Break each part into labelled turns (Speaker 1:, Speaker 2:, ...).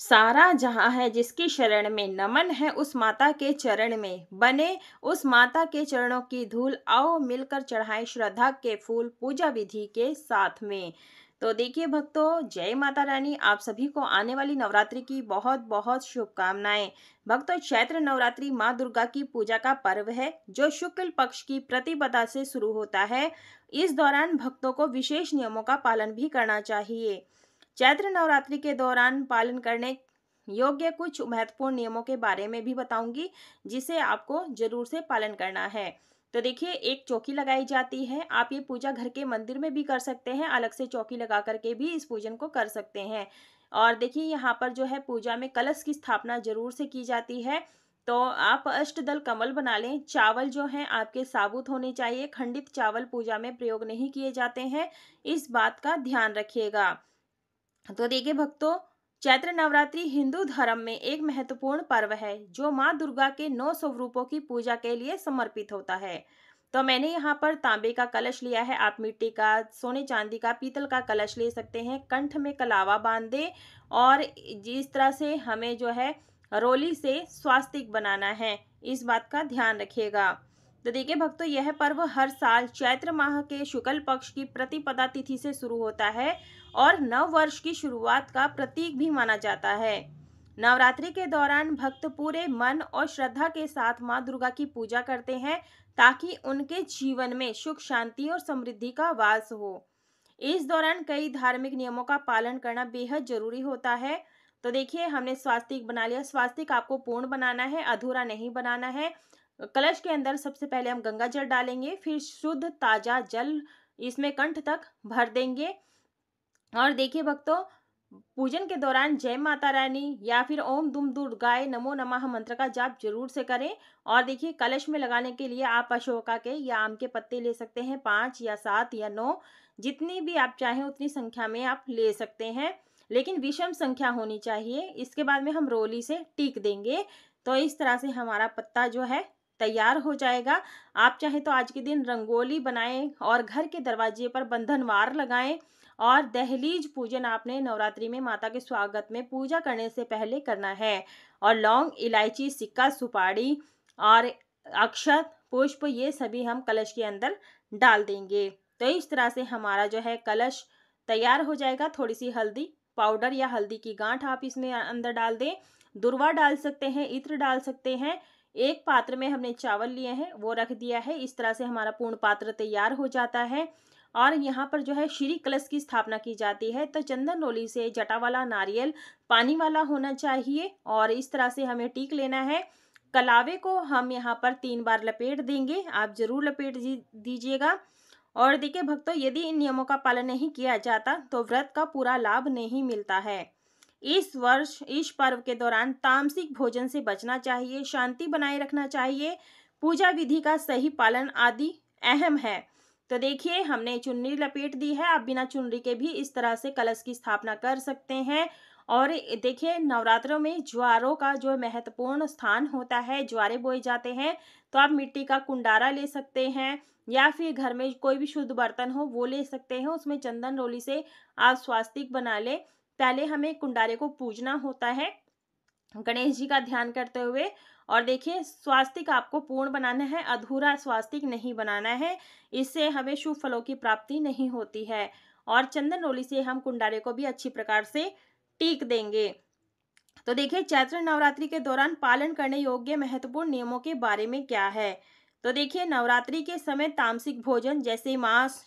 Speaker 1: सारा जहाँ है जिसकी शरण में, नमन है उस माता के चरण में, बने उस माता के चरणों की धूल, आओ मिलकर चढ़ाएं श्रद्धा के फूल पूजा विधि के साथ में। तो देखिए भक्तों, जय माता रानी। आप सभी को आने वाली नवरात्रि की बहुत बहुत शुभकामनाएं। भक्तों, चैत्र नवरात्रि माँ दुर्गा की पूजा का पर्व है जो शुक्ल पक्ष की प्रतिपदा से शुरू होता है। इस दौरान भक्तों को विशेष नियमों का पालन भी करना चाहिए। चैत्र नवरात्रि के दौरान पालन करने योग्य कुछ महत्वपूर्ण नियमों के बारे में भी बताऊंगी, जिसे आपको जरूर से पालन करना है। तो देखिए, एक चौकी लगाई जाती है। आप ये पूजा घर के मंदिर में भी कर सकते हैं, अलग से चौकी लगा करके भी इस पूजन को कर सकते हैं। और देखिए, यहाँ पर जो है पूजा में कलश की स्थापना जरूर से की जाती है। तो आप अष्टदल कमल बना लें। चावल जो हैं आपके साबुत होने चाहिए, खंडित चावल पूजा में प्रयोग नहीं किए जाते हैं, इस बात का ध्यान रखिएगा। तो देखिए भक्तों, चैत्र नवरात्रि हिंदू धर्म में एक महत्वपूर्ण पर्व है जो माँ दुर्गा के 9 स्वरूपों की पूजा के लिए समर्पित होता है। तो मैंने यहाँ पर तांबे का कलश लिया है। आप मिट्टी का, सोने चांदी का, पीतल का कलश ले सकते हैं। कंठ में कलावा बांध दे और जिस तरह से हमें जो है रोली से स्वास्तिक बनाना है, इस बात का ध्यान रखिएगा। तो देखिए भक्तों, यह पर्व हर साल चैत्र माह के शुक्ल पक्ष की प्रतिपदा तिथि से शुरू होता है और नव वर्ष की शुरुआत का प्रतीक भी माना जाता है। नवरात्रि के दौरान भक्त पूरे मन और श्रद्धा के साथ मां दुर्गा की पूजा करते हैं ताकि उनके जीवन में सुख, शांति और समृद्धि का वास हो। इस दौरान कई धार्मिक नियमों का पालन करना बेहद जरूरी होता है। तो देखिए, हमने स्वास्तिक बना लिया। स्वास्तिक आपको पूर्ण बनाना है, अधूरा नहीं बनाना है। कलश के अंदर सबसे पहले हम गंगा जल डालेंगे, फिर शुद्ध ताजा जल इसमें कंठ तक भर देंगे। और देखिए भक्तों, पूजन के दौरान जय माता रानी या फिर ओम दुम दुर्गाय नमो नमः मंत्र का जाप जरूर से करें। और देखिए, कलश में लगाने के लिए आप अशोका के या आम के पत्ते ले सकते हैं, 5 या 7 या 9, जितनी भी आप चाहें उतनी संख्या में आप ले सकते हैं, लेकिन विषम संख्या होनी चाहिए। इसके बाद में हम रोली से टीक देंगे। तो इस तरह से हमारा पत्ता जो है तैयार हो जाएगा। आप चाहें तो आज के दिन रंगोली बनाएं और घर के दरवाजे पर बंधनवार लगाएं। और दहलीज पूजन आपने नवरात्रि में माता के स्वागत में पूजा करने से पहले करना है। और लौंग, इलायची, सिक्का, सुपारी और अक्षत, पुष्प, ये सभी हम कलश के अंदर डाल देंगे। तो इस तरह से हमारा जो है कलश तैयार हो जाएगा। थोड़ी सी हल्दी पाउडर या हल्दी की गांठ आप इसमें अंदर डाल दें। दुर्वा डाल सकते हैं, इत्र डाल सकते हैं। एक पात्र में हमने चावल लिए हैं, वो रख दिया है। इस तरह से हमारा पूर्ण पात्र तैयार हो जाता है। और यहाँ पर जो है श्री कलश की स्थापना की जाती है। तो चंदन रोली से जटा वाला नारियल पानी वाला होना चाहिए और इस तरह से हमें टीक लेना है। कलावे को हम यहाँ पर 3 बार लपेट देंगे। आप जरूर लपेट दीजिएगा। और देखिए भक्तों, यदि इन नियमों का पालन नहीं किया जाता तो व्रत का पूरा लाभ नहीं मिलता है। इस वर्ष इस पर्व के दौरान तामसिक भोजन से बचना चाहिए, शांति बनाए रखना चाहिए, पूजा विधि का सही पालन आदि अहम है। तो देखिए, हमने चुन्नी लपेट दी है। आप बिना चुनरी के भी इस तरह से कलश की स्थापना कर सकते हैं। और देखिए, नवरात्रों में ज्वारों का जो महत्वपूर्ण स्थान होता है, ज्वारे बोए जाते हैं। तो आप मिट्टी का कुंडारा ले सकते हैं या फिर घर में कोई भी शुद्ध बर्तन हो वो ले सकते हैं। उसमें चंदन रोली से आप स्वास्तिक बना ले। पहले हमें कुंडारे को पूजना होता है गणेश जी का ध्यान करते हुए। और देखिए, स्वास्तिक आपको पूर्ण बनाना है, अधूरा स्वास्तिक नहीं बनाना है। इससे हमें शुभ फलों की प्राप्ति नहीं होती है। और चंदन रोली से हम कुंडारे को भी अच्छी प्रकार से टीक देंगे। तो देखिए, चैत्र नवरात्रि के दौरान पालन करने योग्य महत्वपूर्ण नियमों के बारे में क्या है। तो देखिए, नवरात्रि के समय तामसिक भोजन जैसे मांस,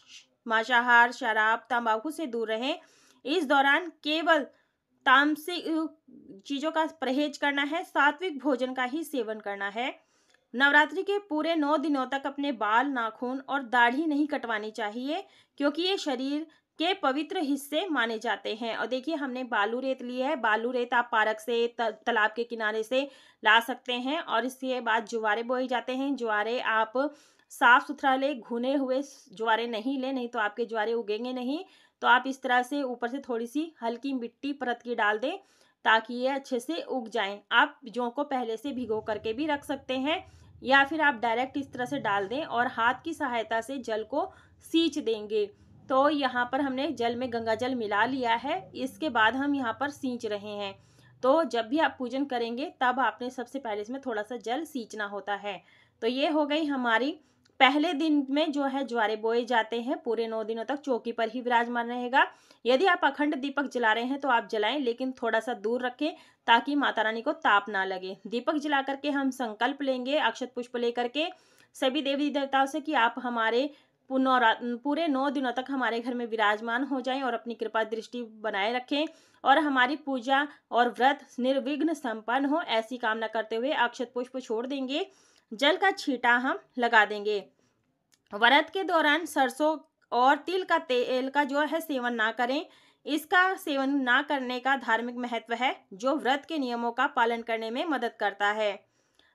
Speaker 1: मांसाहार, शराब, तंबाकू से दूर रहें। इस दौरान केवल तामसिक चीजों का परहेज करना है, सात्विक भोजन का ही सेवन करना है। नवरात्रि के पूरे 9 दिनों तक अपने बाल, नाखून और दाढ़ी नहीं कटवानी चाहिए, क्योंकि ये शरीर के पवित्र हिस्से माने जाते हैं। और देखिए, हमने बालू रेत ली है। बालू रेत आप पार्क से, तालाब के किनारे से ला सकते हैं। और इसके बाद ज्वारे बोए जाते हैं। ज्वारे आप साफ सुथरा ले, घुने हुए ज्वारे नहीं ले, नहीं तो आपके ज्वारे उगेंगे नहीं। तो आप इस तरह से ऊपर से थोड़ी सी हल्की मिट्टी परत की डाल दें ताकि ये अच्छे से उग जाएं। आप जौ को पहले से भिगो करके भी रख सकते हैं या फिर आप डायरेक्ट इस तरह से डाल दें और हाथ की सहायता से जल को सींच देंगे। तो यहाँ पर हमने जल में गंगा जल मिला लिया है। इसके बाद हम यहाँ पर सींच रहे हैं। तो जब भी आप पूजन करेंगे तब आपने सबसे पहले इसमें थोड़ा सा जल सींचना होता है। तो ये हो गई हमारी पहले दिन में जो है ज्वारे बोए जाते हैं, पूरे 9 दिनों तक चौकी पर ही विराजमान रहेगा। यदि आप अखंड दीपक जला रहे हैं तो आप जलाएं, लेकिन थोड़ा सा दूर रखें ताकि माता रानी को ताप ना लगे। दीपक जला करके हम संकल्प लेंगे अक्षत पुष्प लेकर के सभी देवी देवताओं से कि आप हमारे पूरे 9 दिनों तक हमारे घर में विराजमान हो जाएं और अपनी कृपा दृष्टि बनाए रखें और हमारी पूजा और व्रत निर्विघ्न संपन्न हो, ऐसी कामना करते हुए अक्षत पुष्प छोड़ देंगे। जल का छींटा हम लगा देंगे। व्रत के दौरान सरसों और तिल का तेल का जो है सेवन ना करें। इसका सेवन ना करने का धार्मिक महत्व है जो व्रत के नियमों का पालन करने में मदद करता है।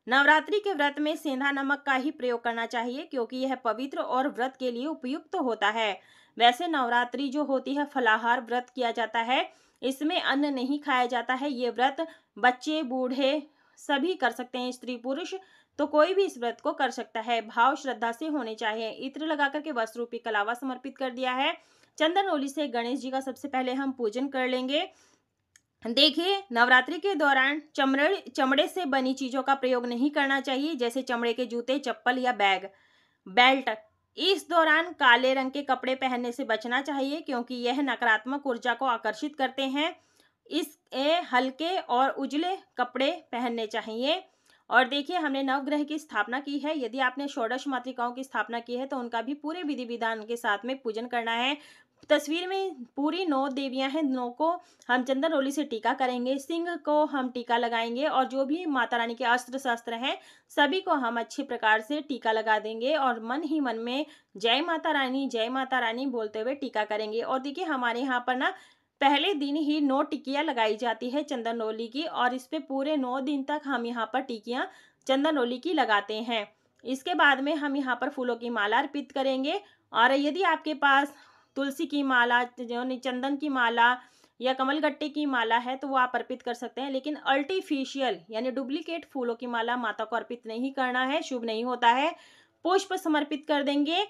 Speaker 1: नवरात्रि के व्रत में सेंधा नमक का ही प्रयोग करना चाहिए क्योंकि यह पवित्र और व्रत के लिए उपयुक्त होता है। वैसे नवरात्रि जो होती है फलाहार व्रत किया जाता है, इसमें अन्न नहीं खाया जाता है। ये व्रत बच्चे बूढ़े सभी कर सकते हैं, स्त्री पुरुष तो कोई भी इस व्रत को कर सकता है। भाव श्रद्धा से होने चाहिए। इत्र लगा करके वस्त्र रूपी कलावा समर्पित कर दिया है। चंदन ओली से गणेश जी का सबसे पहले हम पूजन कर लेंगे। देखिए नवरात्रि के दौरान चमड़े से बनी चीजों का प्रयोग नहीं करना चाहिए, जैसे चमड़े के जूते, चप्पल या बैग, बेल्ट। इस दौरान काले रंग के कपड़े पहनने से बचना चाहिए क्योंकि यह नकारात्मक ऊर्जा को आकर्षित करते हैं। इसके हल्के और उजले कपड़े पहनने चाहिए। और देखिए हमने नवग्रह की स्थापना की है। यदि आपने षोडश मातृकाओं की स्थापना की है तो उनका भी पूरे विधि विधान के साथ में पूजन करना है। तस्वीर में पूरी 9 देवियां हैं, 9 को हम चंदन रोली से टीका करेंगे। सिंह को हम टीका लगाएंगे और जो भी माता रानी के अस्त्र शस्त्र हैं सभी को हम अच्छे प्रकार से टीका लगा देंगे और मन ही मन में जय माता रानी बोलते हुए टीका करेंगे। और देखिए हमारे यहाँ पर ना पहले दिन ही 9 टिकियां लगाई जाती है चंदन रोली की और इस पे पूरे 9 दिन तक हम यहाँ पर टिकियां चंदन रोली की लगाते हैं। इसके बाद में हम यहाँ पर फूलों की माला अर्पित करेंगे। और यदि आपके पास तुलसी की माला, जो चंदन की माला या कमलगट्टे की माला है तो वो आप अर्पित कर सकते हैं, लेकिन आर्टिफिशियल यानी डुप्लीकेट फूलों की माला माता को अर्पित नहीं करना है, शुभ नहीं होता है। पुष्प समर्पित कर देंगे।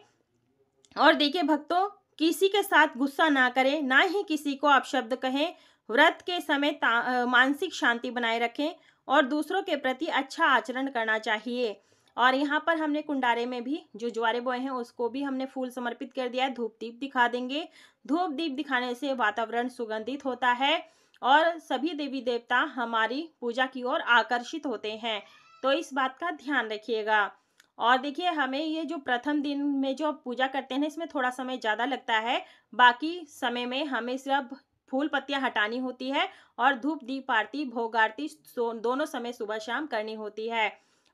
Speaker 1: और देखिए भक्तों, किसी के साथ गुस्सा ना करें, ना ही किसी को अपशब्द कहें। व्रत के समय मानसिक शांति बनाए रखें और दूसरों के प्रति अच्छा आचरण करना चाहिए। और यहाँ पर हमने कुंडारे में भी जो ज्वारे बोए हैं उसको भी हमने फूल समर्पित कर दिया है। धूप दीप दिखा देंगे। धूप दीप दिखाने से वातावरण सुगंधित होता है और सभी देवी देवता हमारी पूजा की ओर आकर्षित होते हैं, तो इस बात का ध्यान रखिएगा। और देखिए हमें ये जो प्रथम दिन में जो पूजा करते हैं इसमें थोड़ा समय ज़्यादा लगता है, बाकी समय में हमें सिर्फ फूल पत्तियां हटानी होती है और धूप दीप आरती भोग आरती दोनों समय सुबह शाम करनी होती है।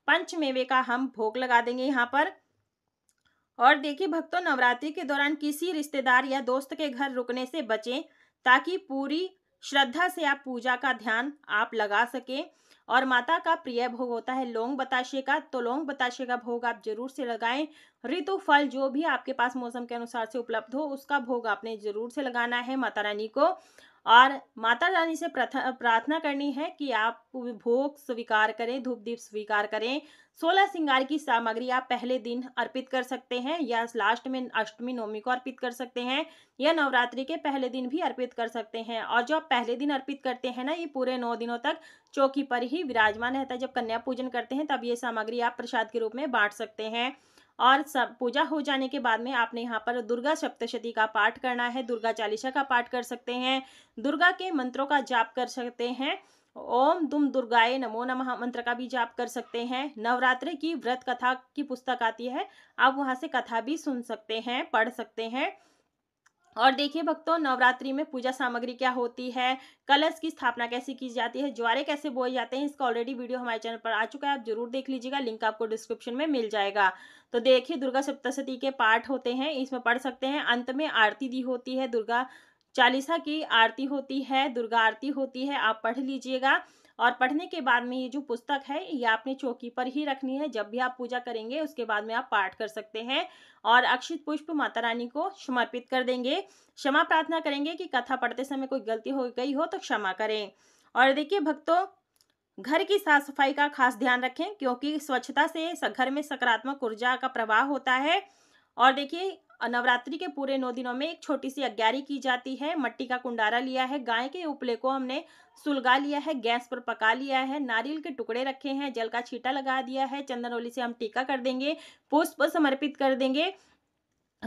Speaker 1: पंचमेवे का हम भोग लगा देंगे यहाँ पर। और देखिए भक्तों, नवरात्रि के दौरान किसी रिश्तेदार या दोस्त के घर रुकने से बचें ताकि पूरी श्रद्धा से आप पूजा का ध्यान आप लगा सकें। और माता का प्रिय भोग होता है लौंग बताशे का, तो लौंग बताशे का भोग आप जरूर से लगाएं। ऋतु फल जो भी आपके पास मौसम के अनुसार से उपलब्ध हो उसका भोग आपने जरूर से लगाना है माता रानी को। और माता रानी से प्रार्थना करनी है कि आप भोग स्वीकार करें, धूप दीप स्वीकार करें। 16 श्रृंगार की सामग्री आप पहले दिन अर्पित कर सकते हैं या लास्ट में अष्टमी नवमी को अर्पित कर सकते हैं या नवरात्रि के पहले दिन भी अर्पित कर सकते हैं। और जो आप पहले दिन अर्पित करते हैं ना, ये पूरे 9 दिनों तक चौकी पर ही विराजमान रहता है। जब कन्या पूजन करते हैं तब ये सामग्री आप प्रसाद के रूप में बांट सकते हैं। और सब पूजा हो जाने के बाद में आपने यहाँ पर दुर्गा सप्तशती का पाठ करना है, दुर्गा चालीसा का पाठ कर सकते हैं, दुर्गा के मंत्रों का जाप कर सकते हैं। ओम दुम दुर्गाए नमो नमः मंत्र का भी जाप कर सकते हैं। नवरात्रि की व्रत कथा की पुस्तक आती है, आप वहां से कथा भी सुन सकते हैं, पढ़ सकते हैं। और देखिए भक्तों, नवरात्रि में पूजा सामग्री क्या होती है, कलश की स्थापना कैसे की जाती है, ज्वारे कैसे बोए जाते हैं, इसका ऑलरेडी वीडियो हमारे चैनल पर आ चुका है, आप जरूर देख लीजिएगा, लिंक आपको डिस्क्रिप्शन में मिल जाएगा। तो देखिए दुर्गा सप्तशती के पाठ होते हैं, इसमें पढ़ सकते हैं। अंत में आरती दी होती है, दुर्गा चालीसा की आरती होती है, दुर्गा आरती होती है, आप पढ़ लीजिएगा। और पढ़ने के बाद में ये जो पुस्तक है ये आपने चौकी पर ही रखनी है, जब भी आप पूजा करेंगे उसके बाद में आप पाठ कर सकते हैं। और अक्षित पुष्प माता रानी को समर्पित कर देंगे। क्षमा प्रार्थना करेंगे कि कथा पढ़ते समय कोई गलती हो गई हो तो क्षमा करें। और देखिए भक्तों, घर की साफ सफाई का खास ध्यान रखें क्योंकि स्वच्छता से घर में सकारात्मक ऊर्जा का प्रवाह होता है। और देखिए नवरात्रि के पूरे 9 दिनों में एक छोटी सी अग्यारी की जाती है। मट्टी का कुंडारा लिया है, गाय के उपले को हमने सुलगा लिया है, गैस पर पका लिया है, नारियल के टुकड़े रखे हैं, जल का छींटा लगा दिया है, चंदनौली से हम टीका कर देंगे, पुष्प समर्पित कर देंगे,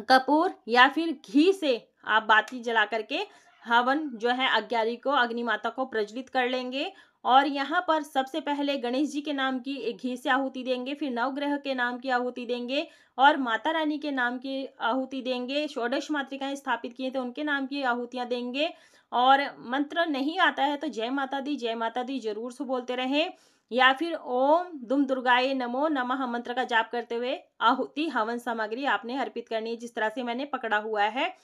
Speaker 1: कपूर या फिर घी से आप बाती जला करके हवन जो है अग्यारी को, अग्नि माता को प्रज्वलित कर लेंगे। और यहाँ पर सबसे पहले गणेश जी के नाम की एक घी से आहुति देंगे, फिर नवग्रह के नाम की आहुति देंगे और माता रानी के नाम की आहुति देंगे। षोडश मातृकाएं स्थापित किए थे उनके नाम की आहुतियां देंगे। और मंत्र नहीं आता है तो जय माता दी जरूर से बोलते रहें, या फिर ओम दुम दुर्गाए नमो नमः मंत्र का जाप करते हुए आहुति हवन सामग्री आपने अर्पित करनी है, जिस तरह से मैंने पकड़ा हुआ है।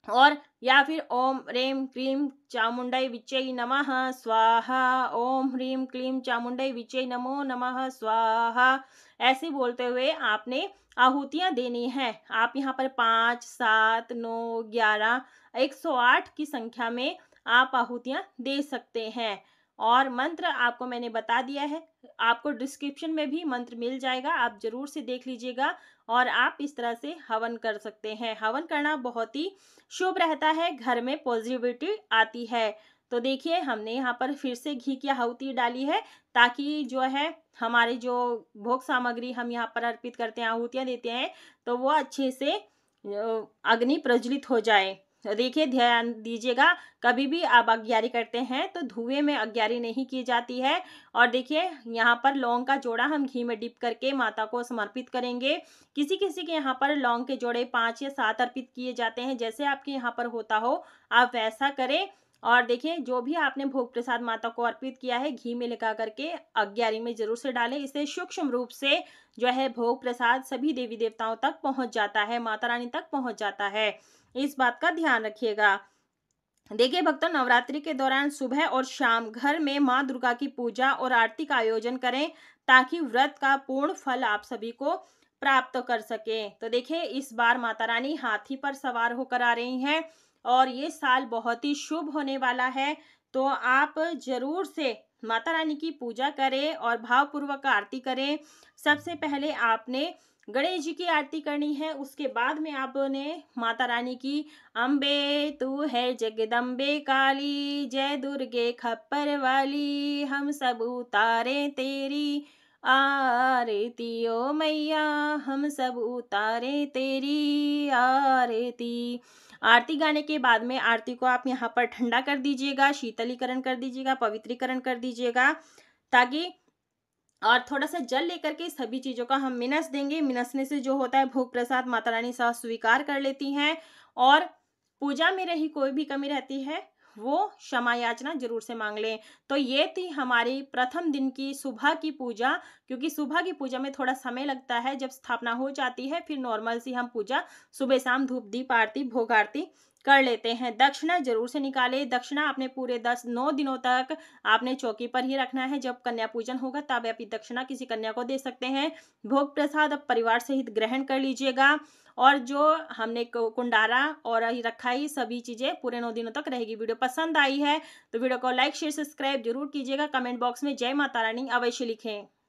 Speaker 1: और या फिर ओम ह्रीं क्लीं चामुंडै विच्चै नमः स्वाहा, ओम ह्रीं क्लीं चामुंडै विच्चै नमो नमः स्वाहा, ऐसे बोलते हुए आपने आहुतियां देनी है। आप यहाँ पर 5, 7, 9, 11, 108 की संख्या में आप आहुतियां दे सकते हैं। और मंत्र आपको मैंने बता दिया है, आपको डिस्क्रिप्शन में भी मंत्र मिल जाएगा, आप जरूर से देख लीजिएगा और आप इस तरह से हवन कर सकते हैं। हवन करना बहुत ही शुभ रहता है, घर में पॉजिटिविटी आती है। तो देखिए हमने यहाँ पर फिर से घी की आहुति डाली है, ताकि जो है हमारे जो भोग सामग्री हम यहाँ पर अर्पित करते हैं, आहुतियाँ देते हैं, तो वो अच्छे से अग्नि प्रज्वलित हो जाए। तो देखिए ध्यान दीजिएगा, कभी भी आप अग्यारी करते हैं तो धुएं में अग्यारी नहीं की जाती है। और देखिए यहाँ पर लौंग का जोड़ा हम घी में डिप करके माता को समर्पित करेंगे। किसी किसी के यहाँ पर लौंग के जोड़े 5 या 7 अर्पित किए जाते हैं, जैसे आपके यहाँ पर होता हो आप वैसा करें। और देखिए जो भी आपने भोग प्रसाद माता को अर्पित किया है घी में लगा करके अग्यारी में जरूर से डालें, इससे सूक्ष्म रूप से जो है भोग प्रसाद सभी देवी देवताओं तक पहुंच जाता है, माता रानी तक पहुंच जाता है। इस बात का ध्यान रखिएगा। देखिए भक्तों, नवरात्रि के दौरान सुबह और शाम घर में माँ दुर्गा की पूजा और आरती का आयोजन करें, ताकि व्रत का पूर्ण फल आप सभी को प्राप्त कर सके। तो देखिए इस बार माता रानी हाथी पर सवार होकर आ रही हैं और ये साल बहुत ही शुभ होने वाला है। तो आप जरूर से माता रानी की पूजा करें और भावपूर्वक आरती करें। सबसे पहले आपने गणेश जी की आरती करनी है, उसके बाद में आपने माता रानी की अम्बे तू है जगदम्बे काली, जय दुर्गे खप्पर वाली, हम सब उतारे तेरी आरती ओ मैया, हम सब उतारे तेरी आरती। आरती गाने के बाद में आरती को आप यहाँ पर ठंडा कर दीजिएगा, शीतलीकरण कर दीजिएगा, पवित्रीकरण कर दीजिएगा, ताकि और थोड़ा सा जल लेकर के सभी चीज़ों का हम मिनस देंगे। मिनसने से जो होता है भोग प्रसाद माता रानी साथ स्वीकार कर लेती हैं और पूजा में रही कोई भी कमी रहती है वो क्षमा याचना जरूर से मांग लें। तो ये थी हमारी प्रथम दिन की सुबह की पूजा, क्योंकि सुबह की पूजा में थोड़ा समय लगता है, जब स्थापना हो जाती है फिर नॉर्मल सी हम पूजा सुबह शाम धूप दीप आरती भोग आरती कर लेते हैं। दक्षिणा जरूर से निकालें, दक्षिणा आपने पूरे 9 दिनों तक आपने चौकी पर ही रखना है। जब कन्या पूजन होगा तब आप दक्षिणा किसी कन्या को दे सकते हैं। भोग प्रसाद अब परिवार सहित ग्रहण कर लीजिएगा। और जो हमने कुंडारा और रखा ही सभी चीज़ें पूरे 9 दिनों तक रहेगी। वीडियो पसंद आई है तो वीडियो को लाइक शेयर सब्सक्राइब जरूर कीजिएगा। कमेंट बॉक्स में जय माता रानी अवश्य लिखें।